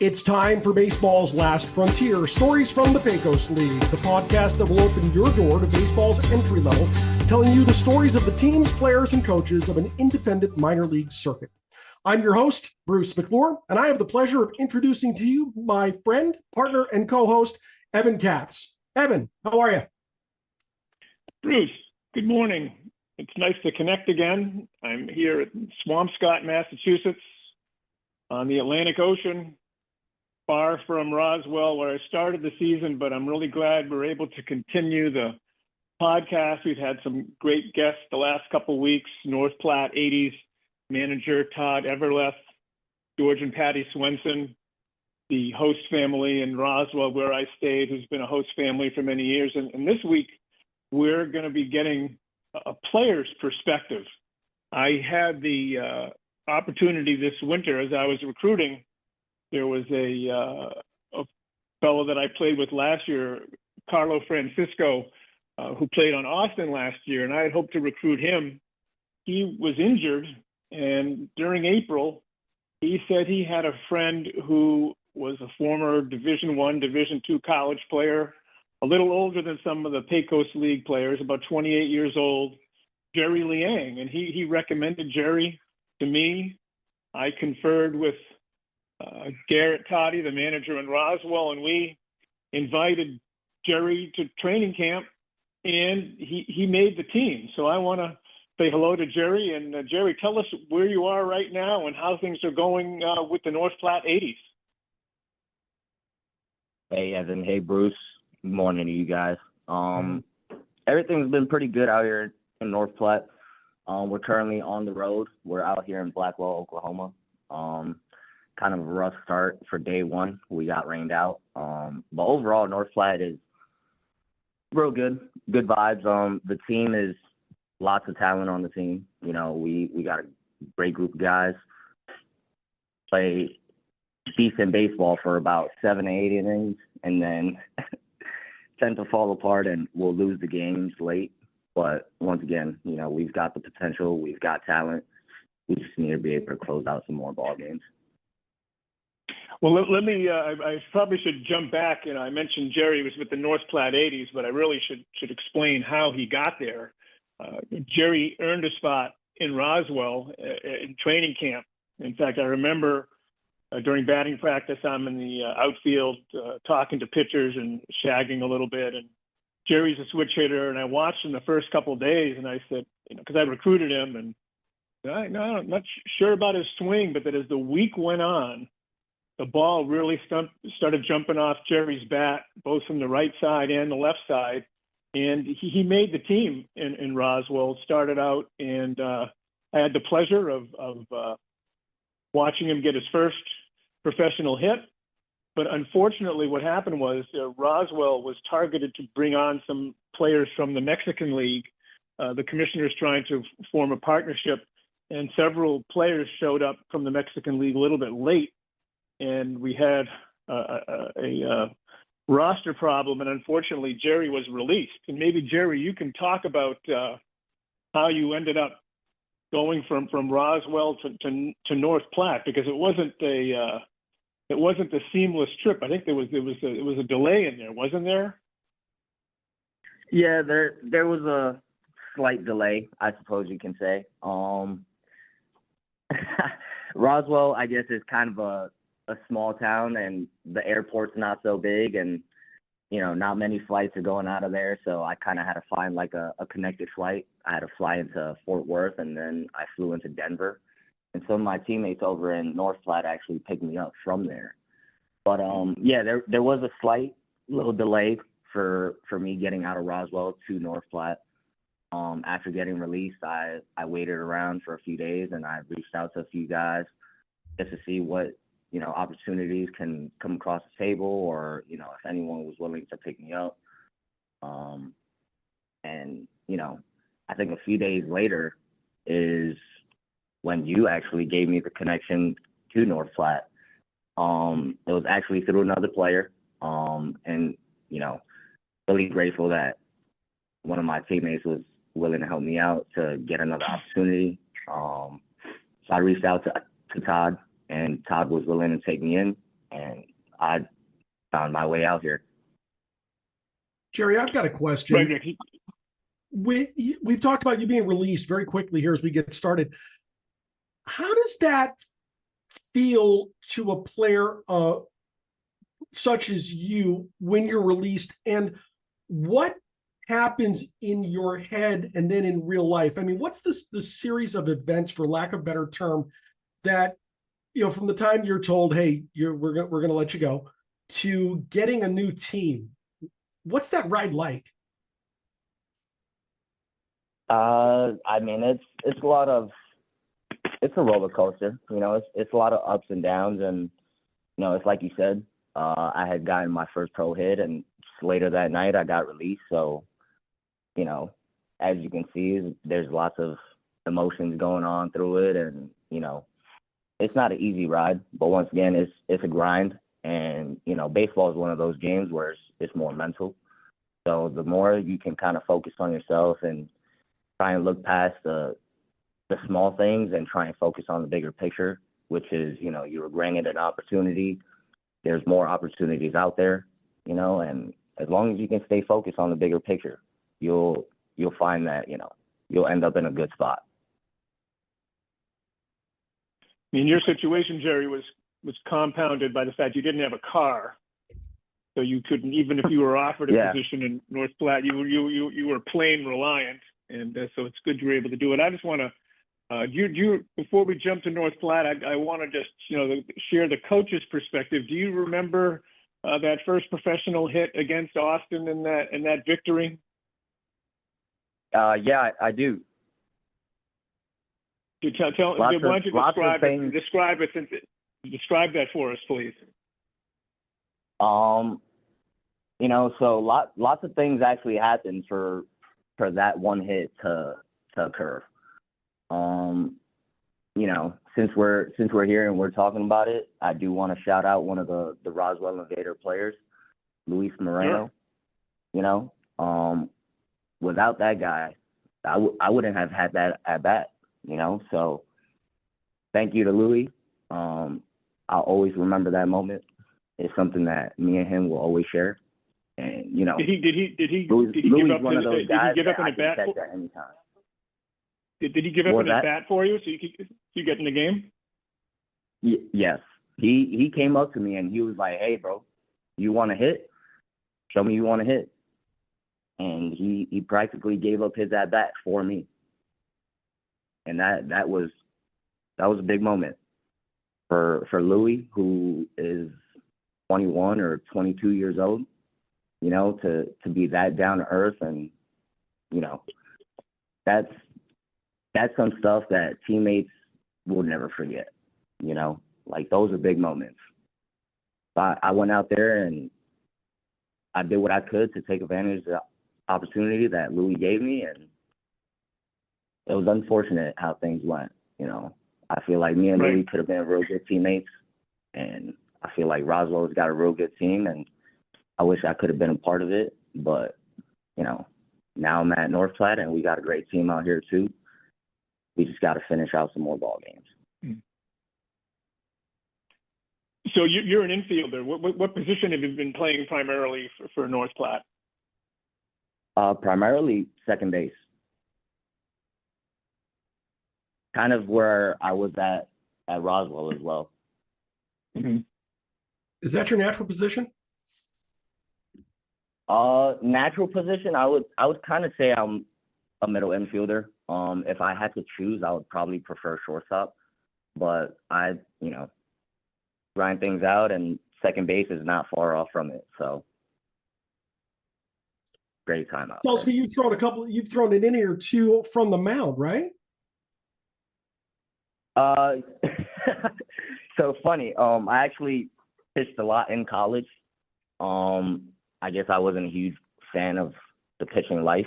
It's time for baseball's last frontier, stories from the Pecos League, the podcast that will open your door to baseball's entry level, telling you the stories of the teams, players, and coaches of an independent minor league circuit. I'm your host, Bruce McClure, and I have the pleasure of introducing to you my friend, partner, and co-host, Evan Katz. Evan, how are you? Bruce, good morning. It's nice to connect again. I'm here at Swampscott, Massachusetts, on the Atlantic Ocean, far from Roswell, where I started the season, but I'm really glad we're able to continue the podcast. We've had some great guests the last couple of weeks. North Platte 80s manager Todd Everleth, George and Patty Swenson, the host family in Roswell, where I stayed, who's been a host family for many years. And this week, we're going to be getting a player's perspective. I had the opportunity this winter as I was recruiting. There was a fellow that I played with last year, Carlo Francisco, who played on Austin last year, and I had hoped to recruit him. He was injured, and during April, he said he had a friend who was a former Division I, Division II college player, a little older than some of the Pecos League players, about 28 years old, Jerry Liang, and he recommended Jerry to me. I conferred with Garrett Toddy, the manager in Roswell, and we invited Jerry to training camp, and he made the team. So I want to say hello to Jerry. And Jerry, tell us where you are right now and how things are going with the North Platte 80s. Hey, Evan. Hey, Bruce. Good morning to you guys. Everything's been pretty good out here in North Platte. We're currently on the road. We're out here in Blackwell, Oklahoma. Kind of a rough start for day one. We got rained out. But overall, North Platte is real good. Good vibes. The team is lots of talent on the team. You know, we got a great group of guys. Play decent baseball for about 7 to 8 innings, and then tend to fall apart, and we'll lose the games late. But once again, you know, we've got the potential. We've got talent. We just need to be able to close out some more ball games. Well, let me, I probably should jump back. You know, I mentioned Jerry was with the North Platte 80s, but I really should explain how he got there. Jerry earned a spot in Roswell in training camp. In fact, I remember during batting practice, I'm in the outfield talking to pitchers and shagging a little bit. And Jerry's a switch hitter, and I watched him the first couple of days, and I said, you know, because I recruited him, and I'm not sure about his swing, but that as the week went on, the ball really started jumping off Jerry's bat, both from the right side and the left side. And he made the team in Roswell, started out, and I had the pleasure of watching him get his first professional hit. But unfortunately, what happened was Roswell was targeted to bring on some players from the Mexican League. The commissioner's trying to form a partnership, and several players showed up from the Mexican League a little bit late. And we had a roster problem, and unfortunately, Jerry was released. And maybe, Jerry, you can talk about how you ended up going from Roswell to North Platte, because it wasn't a seamless trip. I think there was a delay in there, wasn't there? Yeah, there was a slight delay, I suppose you can say. Roswell, I guess, is kind of a small town, and the airport's not so big, and you know, not many flights are going out of there, so I kind of had to find like a connected flight. I had to fly into Fort Worth, and then I flew into Denver, and some of my teammates over in North Platte actually picked me up from there. But yeah, there was a slight little delay for me getting out of Roswell to North Platte. After getting released, I waited around for a few days, and I reached out to a few guys just to see what, you know, opportunities can come across the table, or, you know, if anyone was willing to pick me up. And, you know, I think a few days later is when you actually gave me the connection to North Platte. It was actually through another player. And, you know, really grateful that one of my teammates was willing to help me out to get another opportunity. So I reached out to Todd, and Todd was willing to take me in. and I found my way out here. Jerry, I've got a question. Right, Nick. We've talked about you being released very quickly here as we get started. How does that feel to a player such as you when you're released, and what happens in your head and then in real life? I mean, what's the series of events, for lack of a better term, that, from the time you're told, hey, we're going to let you go, to getting a new team? What's that ride like? I mean, it's a roller coaster. It's a lot of ups and downs, and it's like you said. I had gotten my first pro hit, and later that night I got released. So, as you can see, there's lots of emotions going on through it, and it's not an easy ride. But once again, it's a grind, and baseball is one of those games where it's more mental. So the more you can kind of focus on yourself and try and look past the small things and try and focus on the bigger picture, which is, you were granted an opportunity. There's more opportunities out there, and as long as you can stay focused on the bigger picture, you'll find that, you'll end up in a good spot. I mean, your situation, Jerry, was compounded by the fact you didn't have a car. So you couldn't, even if you were offered a position in North Platte, you were plane reliant. And so it's good you were able to do it. I just want to, before we jump to North Platte, I want to just, share the coach's perspective. Do you remember that first professional hit against Austin in that victory? Yeah, I do. Why don't you describe that for us, please? So lots of things actually happened for that one hit to occur. Since we're here and we're talking about it, I do want to shout out one of the Roswell Invader players, Luis Moreno. Sure. Without that guy, I wouldn't have had that at bat. So thank you to Louis. I'll always remember that moment. It's something that me and him will always share. And did he Louis give up one of those guys did he give up an that I at can bat catch at any time. Did he give up an at bat for you so you get in the game? Yes. He came up to me and he was like, "Hey, bro, you want to hit? Show me you want to hit." And he practically gave up his at bat for me. And that was a big moment for Louis, who is 21 or 22 years old, to be that down to earth. And, that's some stuff that teammates will never forget, like those are big moments. I went out there and I did what I could to take advantage of the opportunity that Louis gave me. And it was unfortunate how things went. I feel like me and Louis could have been real good teammates, and I feel like Roswell's got a real good team, and I wish I could have been a part of it. But, now I'm at North Platte, and we got a great team out here too. We just got to finish out some more ball games. So you're an infielder. What position have you been playing primarily for North Platte? Primarily second base. Kind of where I was at Roswell as well. Mm-hmm. Is that your natural position? Natural position, I would kind of say I'm a middle infielder. If I had to choose, I would probably prefer shortstop. But I, grind things out, and second base is not far off from it. So great time out. Tells me you've thrown an inning or two from the mound, right? So funny. I actually pitched a lot in college. I guess I wasn't a huge fan of the pitching life,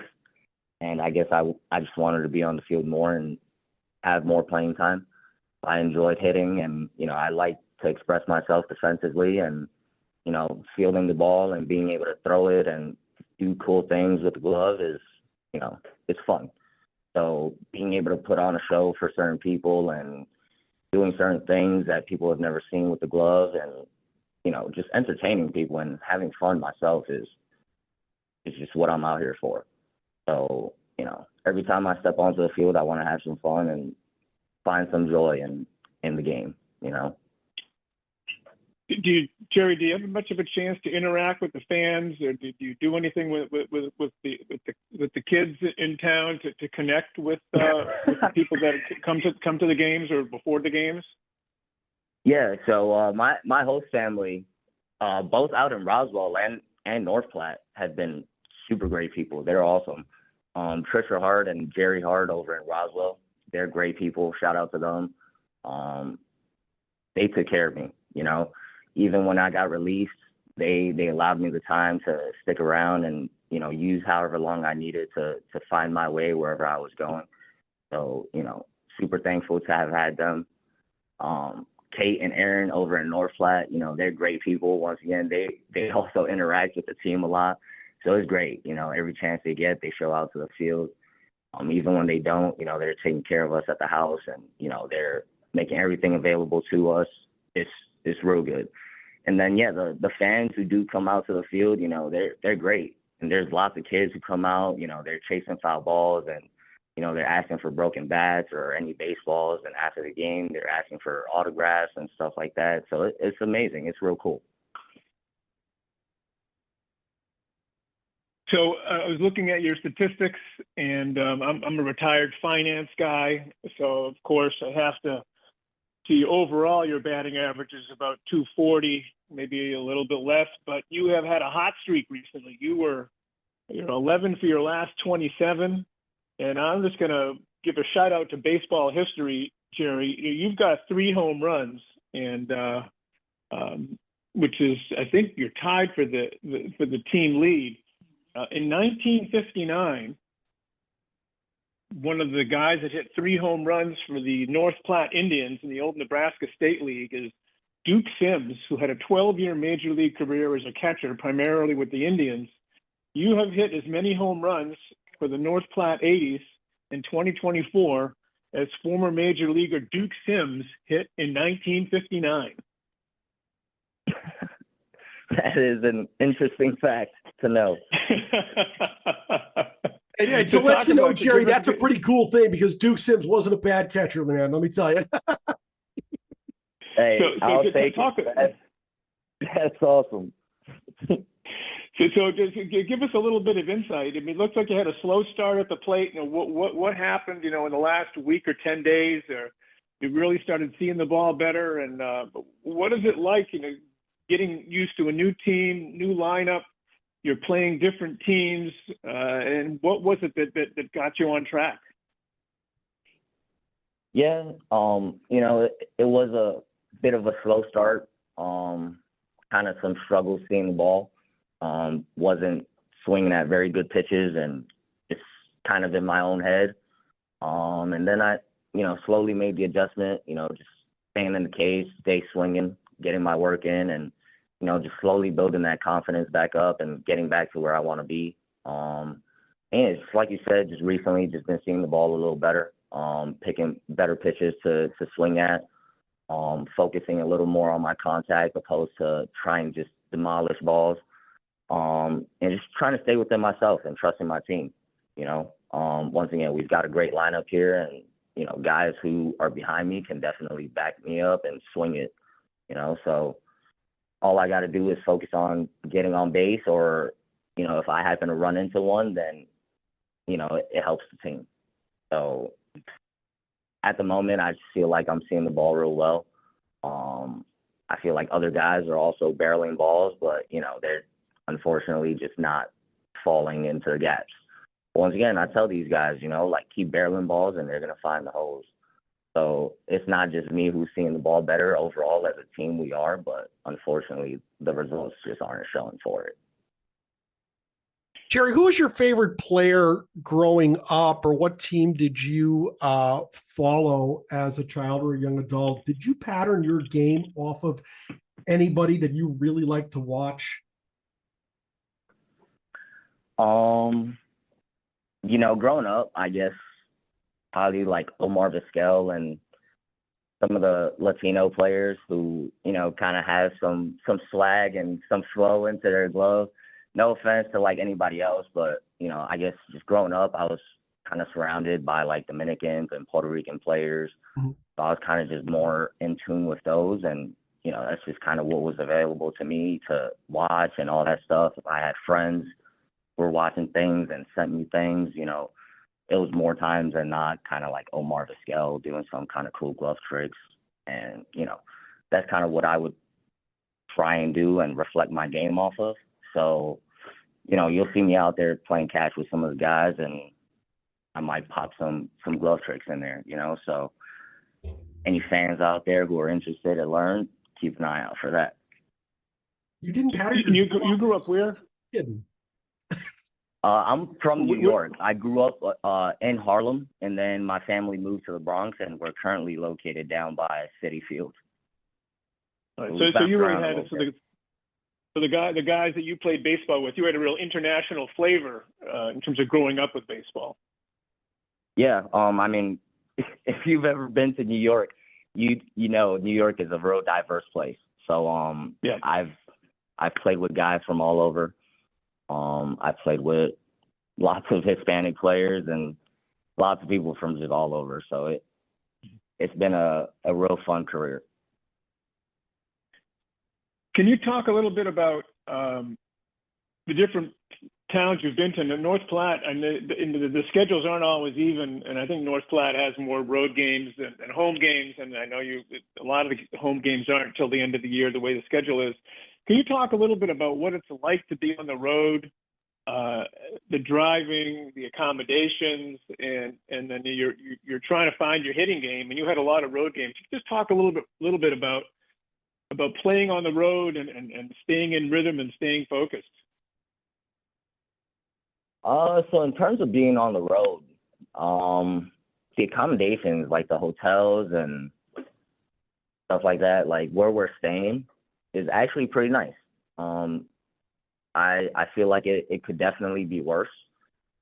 and I guess I just wanted to be on the field more and have more playing time. I enjoyed hitting, and I like to express myself defensively, and fielding the ball and being able to throw it and do cool things with the glove is, it's fun. So being able to put on a show for certain people and doing certain things that people have never seen with the glove and, just entertaining people and having fun myself is just what I'm out here for. So, every time I step onto the field, I want to have some fun and find some joy in the game, Jerry, do you have much of a chance to interact with the fans, or do you do anything with the kids in town to connect with the people that come to the games or before the games? Yeah, so my host family, both out in Roswell and North Platte, have been super great people. They're awesome. Trisha Hart and Jerry Hart over in Roswell, they're great people. Shout out to them. They took care of me, Even when I got released, they allowed me the time to stick around and, use however long I needed to find my way wherever I was going. So, super thankful to have had them. Kate and Aaron over in North Platte, they're great people. Once again, they also interact with the team a lot. So it's great. Every chance they get, they show out to the field. Even when they don't, they're taking care of us at the house and, they're making everything available to us. It's real good. And then, yeah, the fans who do come out to the field, they're great. And there's lots of kids who come out, they're chasing foul balls and, they're asking for broken bats or any baseballs. And after the game, they're asking for autographs and stuff like that. So it's amazing. It's real cool. So I was looking at your statistics, and I'm a retired finance guy. So, of course, I have to see overall your batting average is about 240, maybe a little bit less. But you have had a hot streak recently. You were 11 for your last 27. And I'm just going to give a shout out to baseball history, Jerry. You've got 3 home runs, and which is, I think, you're tied for the team lead. In 1959, one of the guys that hit 3 home runs for the North Platte Indians in the old Nebraska State League is Duke Sims, who had a 12-year major league career as a catcher, primarily with the Indians. You have hit as many home runs for the North Platte 80s in 2024 as former major leaguer Duke Sims hit in 1959. That is an interesting fact to know. And to let you know, Jerry, that's a pretty cool thing because Duke Sims wasn't a bad catcher, man. Let me tell you. Hey, I'll take it. That's awesome. So just give us a little bit of insight. I mean, it looks like you had a slow start at the plate. What happened, in the last week or 10 days, or you really started seeing the ball better? And what is it like, getting used to a new team, new lineup? You're playing different teams, and what was it that got you on track? Yeah, it was a bit of a slow start. Kind of some struggles seeing the ball. Wasn't swinging at very good pitches and just kind of in my own head. And then I, slowly made the adjustment, just staying in the cage, stay swinging, getting my work in, and, just slowly building that confidence back up and getting back to where I want to be. And it's like you said, just recently just been seeing the ball a little better, picking better pitches to swing at, focusing a little more on my contact opposed to trying to just demolish balls. And just trying to stay within myself and trusting my team. Once again, we've got a great lineup here, and guys who are behind me can definitely back me up and swing it. So all I got to do is focus on getting on base, or if I happen to run into one, then it helps the team. So at the moment, I just feel like I'm seeing the ball real well. I feel like other guys are also barreling balls, but they're unfortunately just not falling into the gaps. Once again, I tell these guys, keep barreling balls and they're going to find the holes. So it's not just me who's seeing the ball better. Overall, as a team, we are, but unfortunately, the results just aren't showing for it. Jerry, who was your favorite player growing up, or what team did you follow as a child or a young adult? Did you pattern your game off of anybody that you really like to watch? Growing up, I guess probably like Omar Vizquel and some of the Latino players who, you know, kind of have some swag and some flow into their glove. No offense to like anybody else, but, you know, I guess just growing up, I was kind of surrounded by like Dominicans and Puerto Rican players. Mhm. So I was kind of just more in tune with those. And, you know, that's just kind of what was available to me to watch and all that stuff. If I had friends who were watching things and sent me things, you know, it was more times than not kind of like Omar Vizquel doing some kind of cool glove tricks. And, you know, that's kind of what I would try and do and reflect my game off of. So, you know, you'll see me out there playing catch with some of the guys, and I might pop some glove tricks in there, you know. So any fans out there who are interested to learn, keep an eye out for that. You didn't pattern You your you grew up where? kidding. I'm from New Wh- wh- York. I grew up in Harlem, and then my family moved to the Bronx, and we're currently located down by City Field. All right, We so bounce you really around a had little so bit. the guys that you played baseball with, you had a real international flavor in terms of growing up with baseball. Yeah, I mean, if you've ever been to New York, you know New York is a real diverse place. So Yeah. I've played with guys from all over. I've played with lots of Hispanic players and lots of people from just all over. So it's been a real fun career. Can you talk a little bit about the different towns you've been to? In the North Platte, and the schedules aren't always even, and I think North Platte has more road games than home games, and I know a lot of the home games aren't until the end of the year, the way the schedule is. Can you talk a little bit about what it's like to be on the road, the driving, the accommodations, and then you're trying to find your hitting game, and you had a lot of road games. Just talk a little bit about playing on the road and staying in rhythm and staying focused. So in terms of being on the road, the accommodations, like the hotels and stuff like that, like where we're staying, is actually pretty nice. I feel like it could definitely be worse.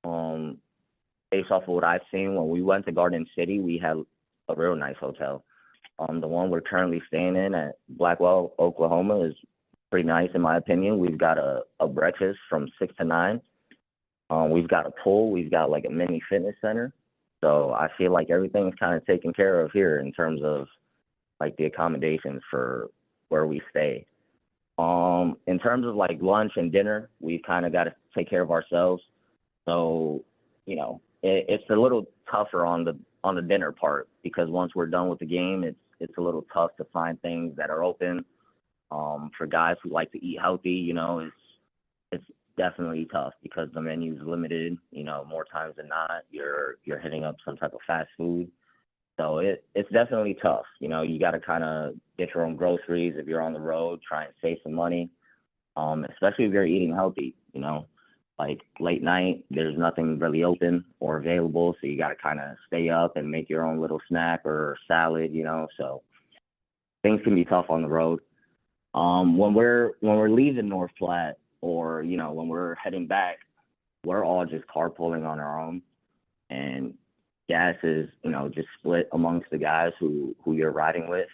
Based off of what I've seen, when we went to Garden City, we had a real nice hotel. The one we're currently staying in at Blackwell, Oklahoma, is pretty nice in my opinion. We've got a breakfast from 6 to 9. We've got a pool. We've got like a mini fitness center. So I feel like everything's kind of taken care of here in terms of like the accommodations for where we stay. In terms of like lunch and dinner, we've kind of got to take care of ourselves. So, you know, it's a little tougher on the dinner part, because once we're done with the game, it's a little tough to find things that are open. For guys who like to eat healthy, you know, it's definitely tough because the menu's limited. You know, more times than not, you're hitting up some type of fast food. So it's definitely tough. You know, you got to kind of get your own groceries if you're on the road, try and save some money, especially if you're eating healthy. You know, like late night, there's nothing really open or available, so you got to kind of stay up and make your own little snack or salad. You know, so things can be tough on the road. When we're leaving North Platte, or you know, when we're heading back, we're all just carpooling on our own, and gas is, you know, just split amongst the guys who you're riding with.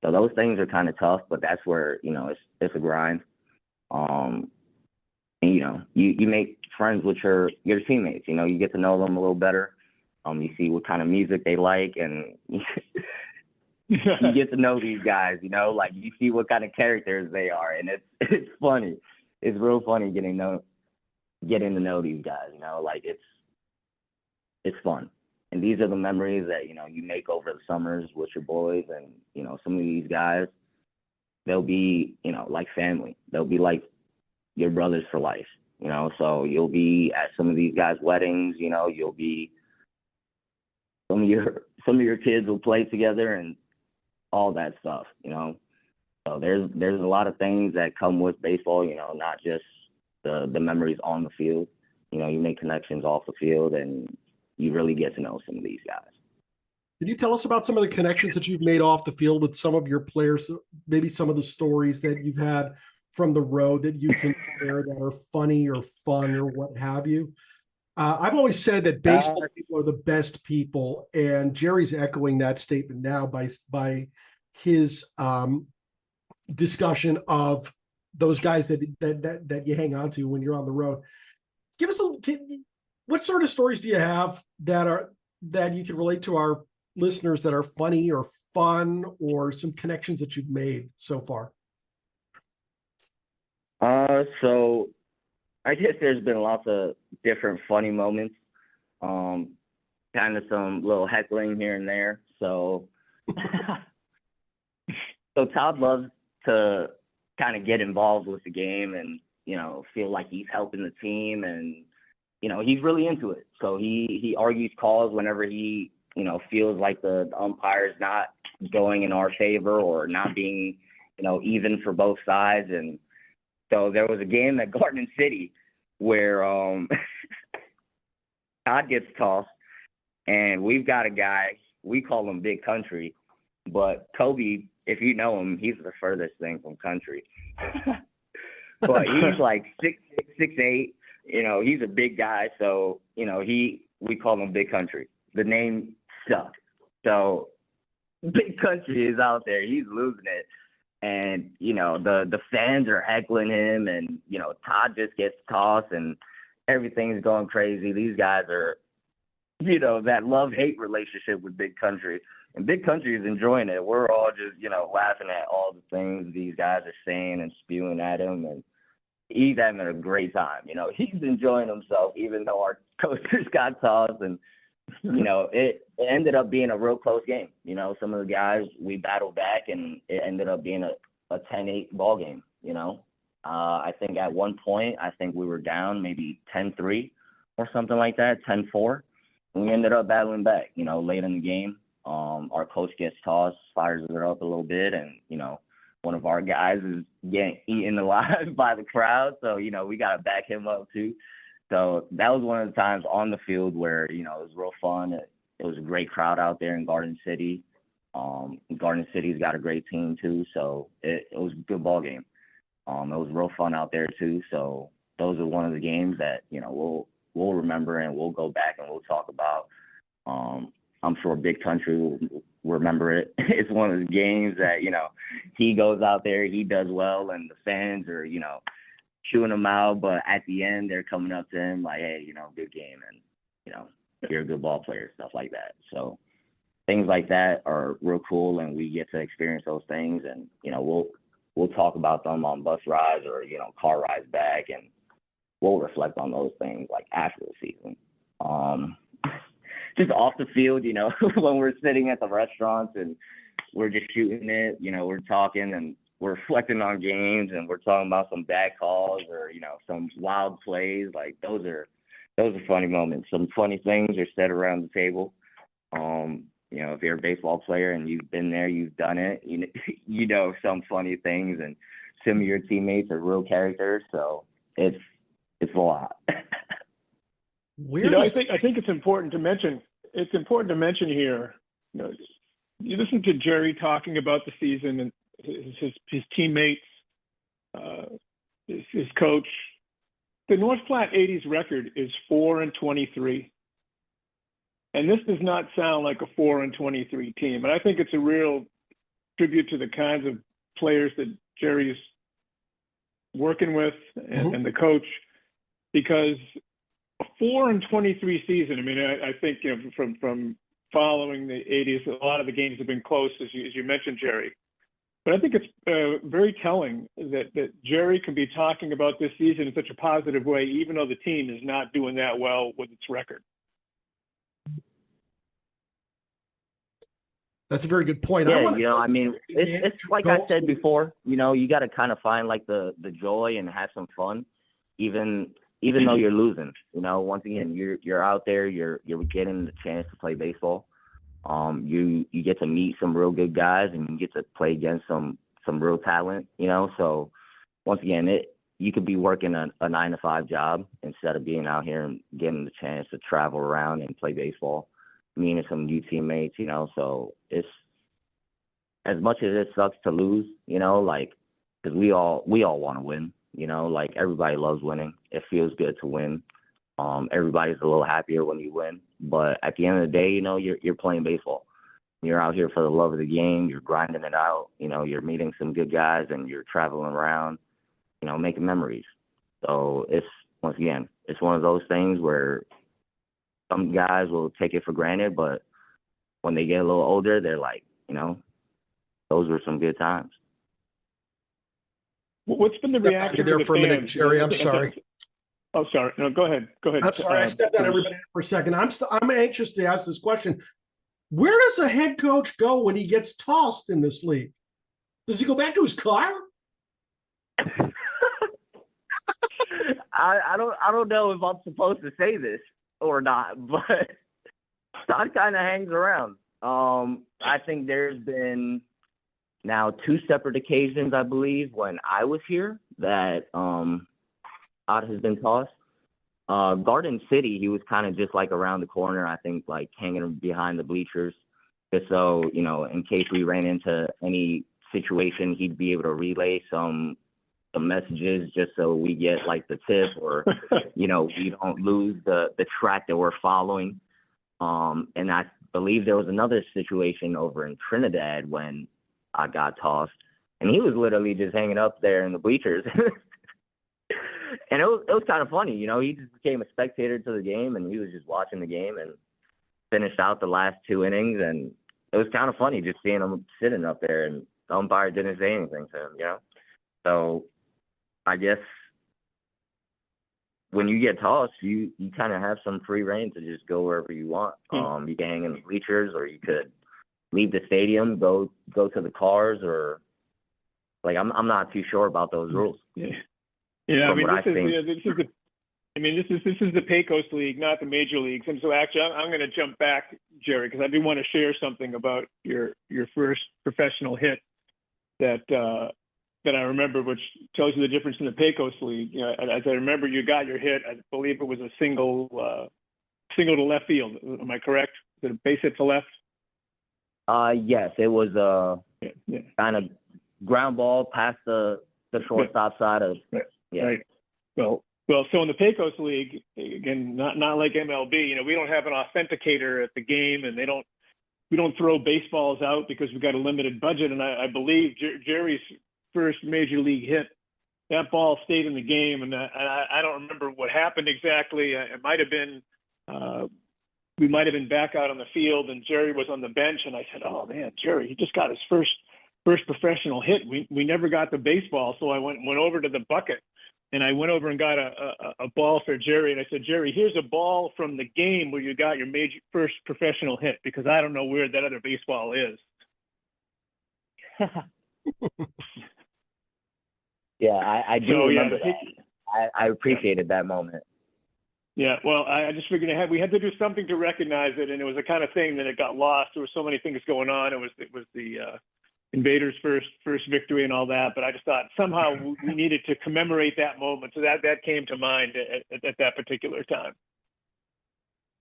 So those things are kind of tough, but that's where, you know, it's a grind. And, you know, you make friends with your teammates. You know, you get to know them a little better. You see what kind of music they like, and you get to know these guys. You know, like you see what kind of characters they are, and it's funny. It's real funny getting to know these guys. You know, like it's fun. And these are the memories that, you know, you make over the summers with your boys. And, you know, some of these guys, they'll be, you know, like family. They'll be like your brothers for life, you know. So you'll be at some of these guys' weddings, you know, you'll be, some of your kids will play together and all that stuff, you know. So there's a lot of things that come with baseball, you know, not just the memories on the field. You know, you make connections off the field, and you really get to know some of these guys. Can you tell us about some of the connections that you've made off the field with some of your players, maybe some of the stories that you've had from the road that you can share that are funny or fun or what have you? I've always said that baseball people are the best people, and Jerry's echoing that statement now by his discussion of those guys that you hang on to when you're on the road. Give us what sort of stories do you have that you can relate to our listeners that are funny or fun, or some connections that you've made so far? So I guess there's been lots of different funny moments. Kind of some little heckling here and there. So Todd loves to kind of get involved with the game and, feel like he's helping the team, and, he's really into it. So he argues calls whenever he, feels like the umpire's not going in our favor or not being, even for both sides. And so there was a game at Garden City where Todd gets tossed, and we've got a guy, we call him Big Country, but Kobe, if you know him, he's the furthest thing from country. But he's like 6'8", he's a big guy, so, we call him Big Country. The name stuck. So Big Country is out there, he's losing it. And, the fans are heckling him, and, Todd just gets tossed and everything's going crazy. These guys are, that love-hate relationship with Big Country. And Big Country is enjoying it. We're all just, laughing at all the things these guys are saying and spewing at him. And he's having a great time. He's enjoying himself, even though our coasters got tossed. And, it ended up being a real close game. Some of the guys, we battled back, and it ended up being a 10-8 ball game, I think at one point, we were down maybe 10-3 or something like that, 10-4. And we ended up battling back, late in the game. Our coach gets tossed, fires it up a little bit, and, one of our guys is getting eaten alive by the crowd. So, we got to back him up too. So that was one of the times on the field where, it was real fun. It was a great crowd out there in Garden City. Garden City's got a great team too. So it was a good ball game. It was real fun out there too. So those are one of the games that, we'll remember, and we'll go back and we'll talk about. I'm sure Big Country will remember it. It's one of the games that, he goes out there, he does well, and the fans are, chewing him out. But at the end, they're coming up to him like, hey, good game, and, you're a good ball player, stuff like that. So things like that are real cool, and we get to experience those things. And, we'll talk about them on bus rides or, car rides back, and we'll reflect on those things like after the season. Just off the field, when we're sitting at the restaurants and we're just shooting it, we're talking and we're reflecting on games, and we're talking about some bad calls or, some wild plays. Like those are funny moments. Some funny things are said around the table. If you're a baseball player and you've been there, you've done it, some funny things, and some of your teammates are real characters. So it's a lot. I think it's important to mention. It's important to mention here. You listen to Jerry talking about the season and his teammates, his coach. The North Platte 80s record is 4-23, and this does not sound like a 4-23 team. And I think it's a real tribute to the kinds of players that Jerry's working with and the coach, because a 4-23 season. I mean, I think from following the 80s, a lot of the games have been close, as you mentioned, Jerry. But I think it's very telling that Jerry can be talking about this season in such a positive way, even though the team is not doing that well with its record. That's a very good point. Yeah, it's like I said before, you got to kind of find like the joy and have some fun, even though you're losing. Once again, you're out there, you're getting the chance to play baseball. You get to meet some real good guys, and you get to play against some real talent. So once again, you could be working a 9-to-5 job instead of being out here and getting the chance to travel around and play baseball, meeting some new teammates. So it's, as much as it sucks to lose, because we all want to win. Like everybody loves winning. It feels good to win. Everybody's a little happier when you win, but at the end of the day, you're playing baseball. You're out here for the love of the game. You're grinding it out. You're meeting some good guys, and you're traveling around, making memories. So once again, it's one of those things where some guys will take it for granted, but when they get a little older, they're like, those were some good times. What's been the reaction there from the for a minute, fans? Jerry. I'm sorry. Oh, sorry. No, go ahead. Go ahead. I'm sorry. I stepped on everybody for a second. I'm anxious to ask this question. Where does a head coach go when he gets tossed in this league? Does he go back to his car? I don't know if I'm supposed to say this or not, but Todd kind of hangs around. I think there's been now 2 separate occasions, I believe, when I was here that Todd has been tossed. Garden City, he was kind of just like around the corner, I think, like hanging behind the bleachers, just so, in case we ran into any situation, he'd be able to relay some messages just so we get like the tip or, we don't lose the track that we're following. And I believe there was another situation over in Trinidad when I got tossed, and he was literally just hanging up there in the bleachers. And it was kind of funny, he just became a spectator to the game, and he was just watching the game and finished out the last 2 innings. And it was kind of funny just seeing him sitting up there, and the umpire didn't say anything to him, So I guess when you get tossed, you kind of have some free reign to just go wherever you want. You can hang in the bleachers, or you could leave the stadium, go to the cars, or like I'm not too sure about those rules. Yeah, this is the Pecos League, not the major leagues. And so actually, I'm going to jump back, Jerry, because I do want to share something about your first professional hit that I remember, which tells you the difference in the Pecos League. As I remember, you got your hit. I believe it was a single to left field. Am I correct? Was it a base hit to left? Yes, it was kind of ground ball past the shortstop side of. Right. Yeah. Right. Well. So in the Pecos League, again, not like MLB. We don't have an authenticator at the game, and we don't throw baseballs out because we've got a limited budget. And I believe Jerry's first major league hit, that ball stayed in the game, and I don't remember what happened exactly. It might have been we might have been back out on the field, and Jerry was on the bench, and I said, "Oh man, Jerry, he just got his first professional hit. We never got the baseball." So I went over to the bucket, and I went over and got a ball for Jerry, and I said, "Jerry, here's a ball from the game where you got your first professional hit, because I don't know where that other baseball is." Yeah, I do remember that. I appreciated that moment. Yeah, well, I just figured we had to do something to recognize it, and it was the kind of thing that it got lost. There were so many things going on. It was the Invaders' first victory and all that, but I just thought somehow we needed to commemorate that moment, so that came to mind at that particular time.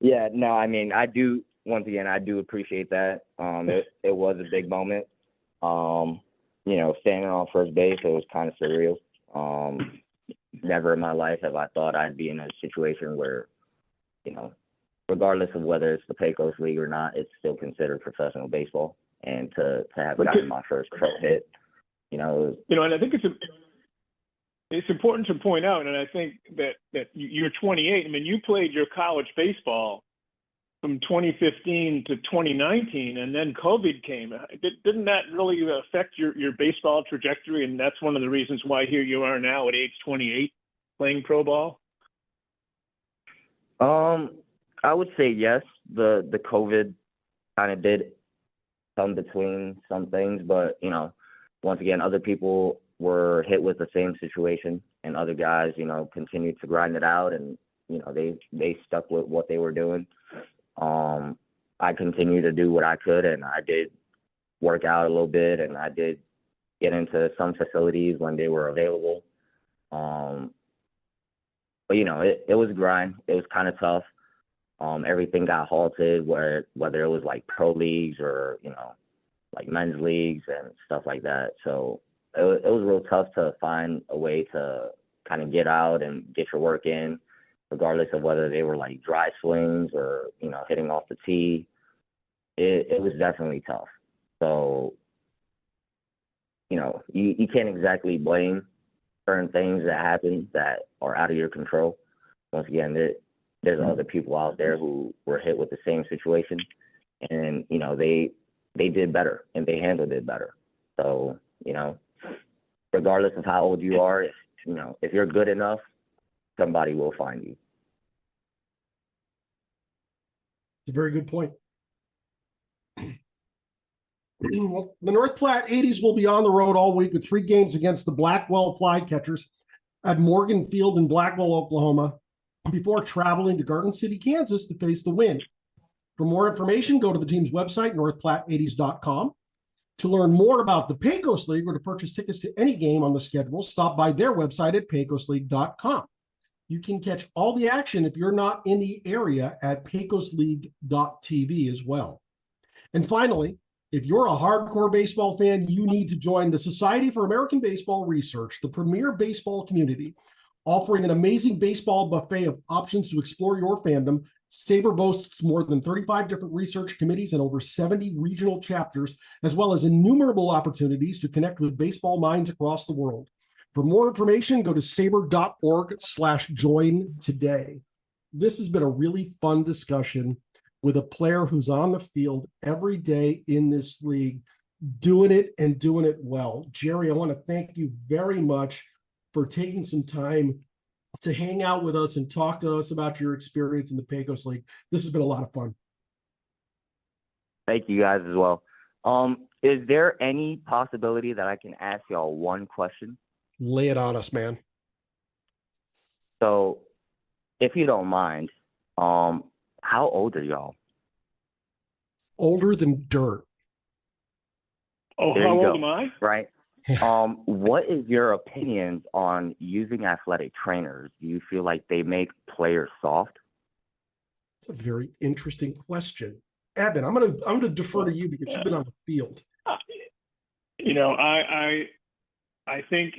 Yeah, no, I mean, I do appreciate that. It was a big moment. Standing on first base, it was kind of surreal. Never in my life have I thought I'd be in a situation where, regardless of whether it's the Pecos League or not, it's still considered professional baseball. And to have gotten my first pro hit, and I think it's important to point out, and I think that you're 28. I mean, you played your college baseball from 2015 to 2019, and then COVID came. Didn't that really affect your baseball trajectory? And that's one of the reasons why here you are now at age 28 playing pro ball? I would say yes. The COVID kind of did come between some things, but once again, other people were hit with the same situation, and other guys, continued to grind it out, and they stuck with what they were doing. I continued to do what I could, and I did work out a little bit, and I did get into some facilities when they were available. But it was a grind. It was kind of tough. Everything got halted, whether it was like pro leagues or like men's leagues and stuff like that. So it was real tough to find a way to kind of get out and get your work in. regardless of whether they were like dry swings or, hitting off the tee. It was definitely tough. So, you can't exactly blame certain things that happen that are out of your control. Once again, there's other people out there who were hit with the same situation, and they did better and they handled it better. So regardless of how old you are, if you're good enough, somebody will find you. It's a very good point. Well, the North Platte 80s will be on the road all week with 3 games against the Blackwell Flycatchers at Morgan Field in Blackwell, Oklahoma, before traveling to Garden City, Kansas to face the Wind. For more information, go to the team's website, northplatte80s.com. To learn more about the Pecos League or to purchase tickets to any game on the schedule, stop by their website at pecosleague.com. You can catch all the action if you're not in the area at pecosleague.tv as well. And finally, if you're a hardcore baseball fan, you need to join the Society for American Baseball Research, the premier baseball community, offering an amazing baseball buffet of options to explore your fandom. SABR boasts more than 35 different research committees and over 70 regional chapters, as well as innumerable opportunities to connect with baseball minds across the world. For more information, go to sabr.org/join today. This has been a really fun discussion with a player who's on the field every day in this league, doing it and doing it well. Jerry, I want to thank you very much for taking some time to hang out with us and talk to us about your experience in the Pecos League. This has been a lot of fun. Thank you guys as well. Is there any possibility that I can ask y'all one question? Lay it on us, man. So, if you don't mind, how old are y'all? Older than dirt. Oh, There how you old go. am I? Right. What is your opinions on using athletic trainers? Do you feel like they make players soft? It's a very interesting question. Evan, I'm gonna defer to you because you've been on the field. I think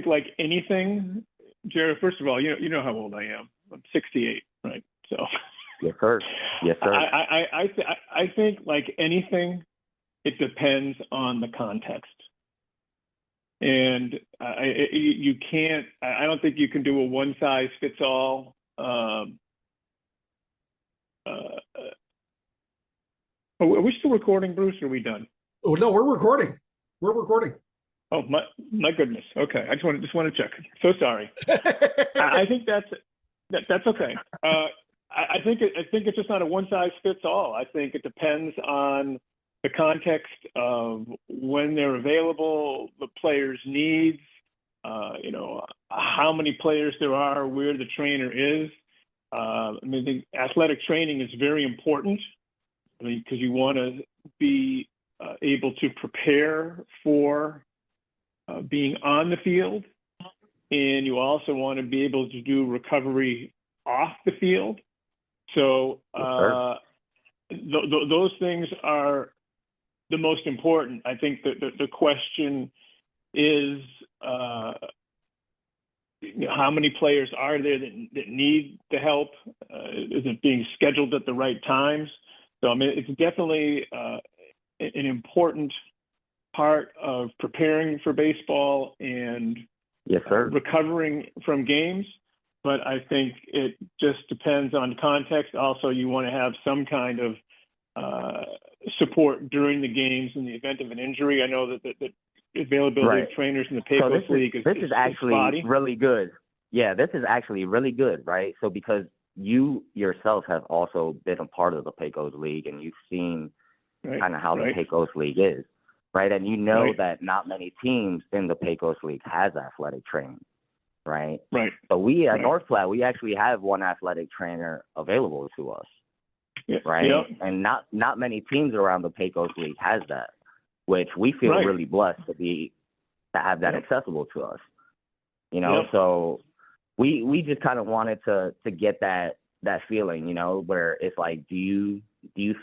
like anything, Jared, first of all, you know how old I am. I'm 68, right? So Yes, sir. Yes, sir. I think like anything, it depends on the context. And you can't, I don't think you can do a one size fits all. Are we still recording, Bruce, or are we done? Oh, no, we're recording. We're recording. Oh, my goodness. Okay. I just want to check. So sorry. I think that's okay. I think it's just not a one size fits all. I think it depends on the context of when they're available, the player's needs, how many players there are, where the trainer is. I think athletic training is very important. Because you want to be able to prepare for being on the field, and you also want to be able to do recovery off the field. So those things are the most important. I think that the question is, how many players are there that need the help? Is it being scheduled at the right times? So, it's definitely an important part of preparing for baseball and Yes, sir. recovering from games. But I think it just depends on context. Also, you want to have some kind of support during the games in the event of an injury. I know that availability of trainers in the Pecos League is actually spotty. Really good. Yeah, this is actually really good, right? So because you yourself have also been a part of the Pecos League and you've seen kind of how the Pecos League is, right? And you know that not many teams in the Pecos League has athletic training, right? Right. So we at North Platte, we actually have one athletic trainer available to us, right? Yep. And not many teams around the Pecos League has that, which we feel really blessed to have that accessible to us, So we just kind of wanted to get that feeling, where it's like, do you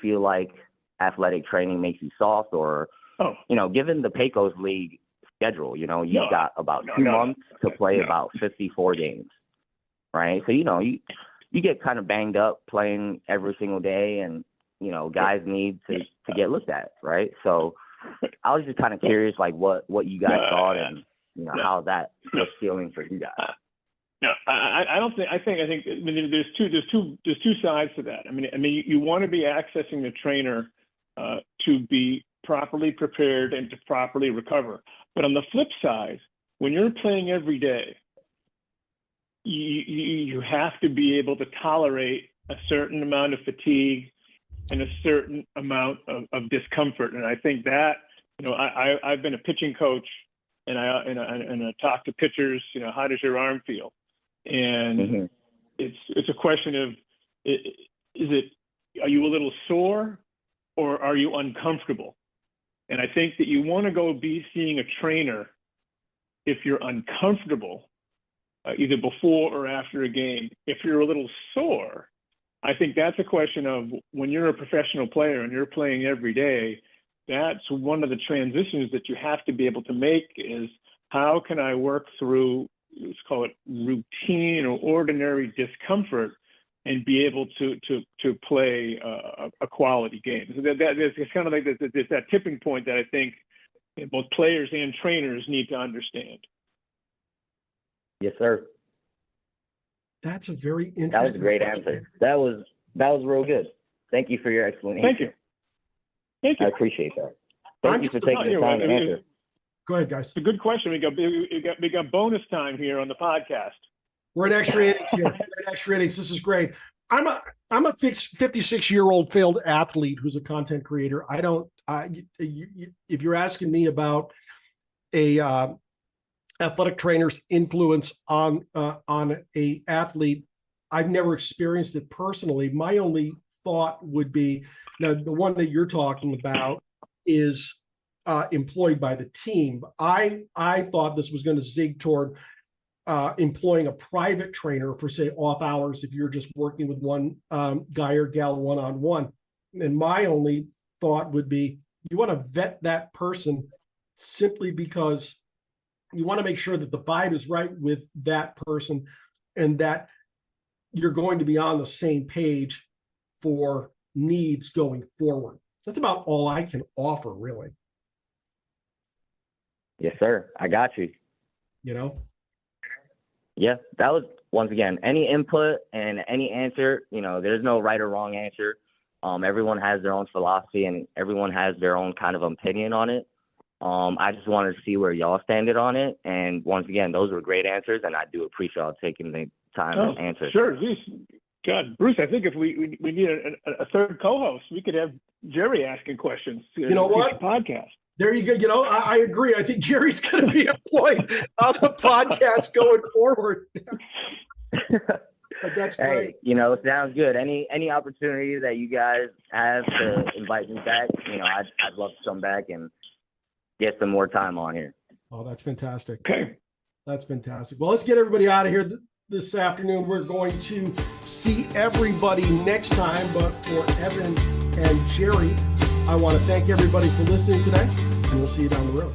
feel like athletic training makes you soft, or given the Pecos League schedule, you've got about 2 months to play about 54 games, right? So, you get kind of banged up playing every single day, and, guys need to get looked at, right? So I was just kind of curious, like, what you guys thought and, how that was feeling for you guys. No, I don't think. I mean, there's two sides to that. I mean, you want to be accessing the trainer to be properly prepared and to properly recover. But on the flip side, when you're playing every day, you have to be able to tolerate a certain amount of fatigue and a certain amount of discomfort. And I think that, I've been a pitching coach, and I talk to pitchers. How does your arm feel? And it's a question of, are you a little sore or are you uncomfortable? And I think that you want to go be seeing a trainer if you're uncomfortable, either before or after a game. If you're a little sore, I think that's a question of, when you're a professional player and you're playing every day, that's one of the transitions that you have to be able to make, is how can I work through, let's call it routine or ordinary discomfort, and be able to play a quality game. So it's kind of like there's that tipping point that I think both players and trainers need to understand. Yes, sir. That's a very interesting. That was a great answer. That was real good. Thank you for your explanation. Thank you. I appreciate that. Thank you for taking the time to answer. Go ahead, guys. It's a good question. We got bonus time here on the podcast. We're in extra innings here. This is great. I'm a 56-year-old failed athlete who's a content creator. If you're asking me about a athletic trainer's influence on a athlete, I've never experienced it personally. My only thought would be, now the one that you're talking about is employed by the team. I thought this was going to zig toward employing a private trainer for, say, off hours, if you're just working with one guy or gal one-on-one. And my only thought would be, you want to vet that person simply because you want to make sure that the vibe is right with that person and that you're going to be on the same page for needs going forward. That's about all I can offer, really. Yes, sir. I got you. Yeah, that was, once again, any input and any answer, there's no right or wrong answer. Everyone has their own philosophy and everyone has their own kind of opinion on it. I just wanted to see where y'all standed on it. And once again, those were great answers, and I do appreciate y'all taking the time to answer. Sure. God, Bruce, I think if we need a third co-host, we could have Jerry asking questions. You know what? Podcast. There you go. I agree. I think Jerry's going to be employed on the podcast going forward. But that's great. Hey, sounds good. Any opportunity that you guys have to invite me back, I'd love to come back and get some more time on here. Oh, that's fantastic. Okay. That's fantastic. Well, let's get everybody out of here this afternoon. We're going to see everybody next time. But for Evan and Jerry, I want to thank everybody for listening today, and we'll see you down the road.